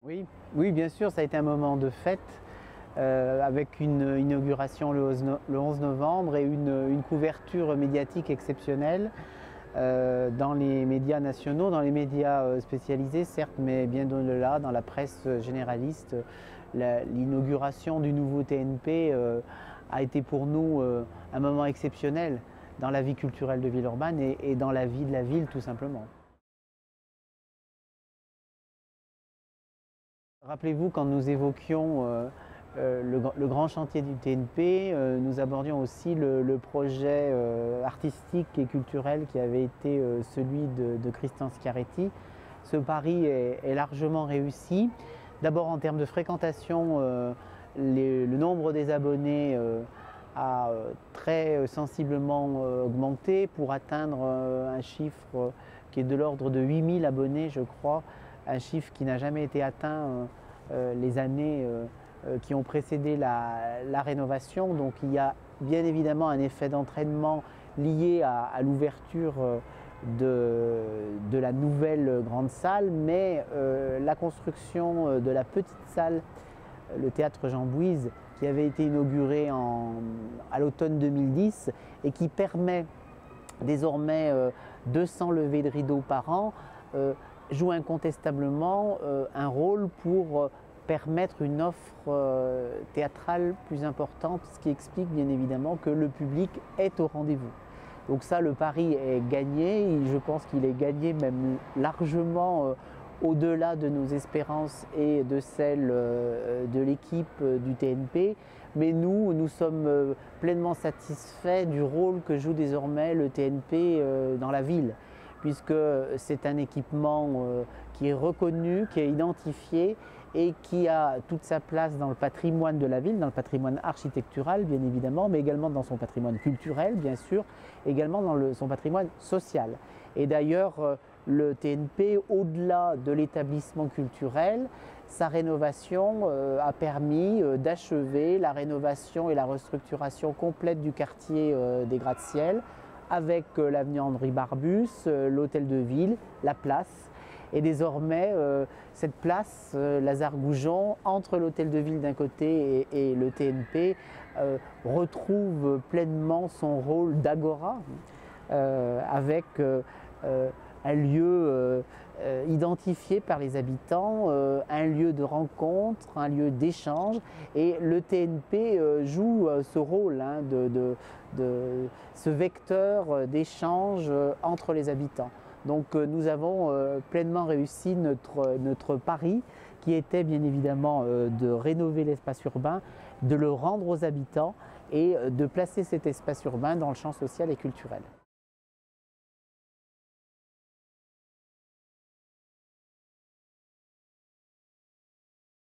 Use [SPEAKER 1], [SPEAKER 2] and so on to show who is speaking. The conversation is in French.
[SPEAKER 1] Oui, oui, bien sûr, ça a été un moment de fête avec une inauguration le 11 novembre et une couverture médiatique exceptionnelle dans les médias nationaux, dans les médias spécialisés, certes, mais bien au-delà, dans la presse généraliste. L'inauguration du nouveau TNP a été pour nous un moment exceptionnel dans la vie culturelle de Villeurbanne et dans la vie de la ville tout simplement. Rappelez-vous, quand nous évoquions le grand chantier du TNP, nous abordions aussi le projet artistique et culturel qui avait été celui de Christian Schiaretti. Ce pari est largement réussi. D'abord en termes de fréquentation, le nombre des abonnés a très sensiblement augmenté pour atteindre un chiffre qui est de l'ordre de 8000 abonnés, je crois, un chiffre qui n'a jamais été atteint les années qui ont précédé la rénovation. Donc il y a bien évidemment un effet d'entraînement lié à l'ouverture de la nouvelle grande salle, mais la construction de la petite salle, le théâtre Jean Bouise, qui avait été inauguré à l'automne 2010 et qui permet désormais 200 levées de rideaux par an, joue incontestablement un rôle pour permettre une offre théâtrale plus importante, ce qui explique bien évidemment que le public est au rendez-vous. Donc ça, le pari est gagné, et je pense qu'il est gagné même largement au-delà de nos espérances et de celles de l'équipe du TNP. Mais nous sommes pleinement satisfaits du rôle que joue désormais le TNP dans la ville, puisque c'est un équipement qui est reconnu, qui est identifié et qui a toute sa place dans le patrimoine de la ville, dans le patrimoine architectural bien évidemment, mais également dans son patrimoine culturel bien sûr, également dans son patrimoine social. Et d'ailleurs, le TNP, au-delà de l'établissement culturel, sa rénovation a permis d'achever la rénovation et la restructuration complète du quartier des Gratte-Ciel, avec l'avenue Henri Barbus, l'hôtel de ville, la place. Et désormais, cette place, Lazare Goujon, entre l'hôtel de ville d'un côté et le TNP, retrouve pleinement son rôle d'agora, avec un lieu identifié par les habitants, un lieu de rencontre, un lieu d'échange. Et le TNP joue ce rôle de ce vecteur d'échange entre les habitants. Donc nous avons pleinement réussi notre pari, qui était bien évidemment de rénover l'espace urbain, de le rendre aux habitants et de placer cet espace urbain dans le champ social et culturel.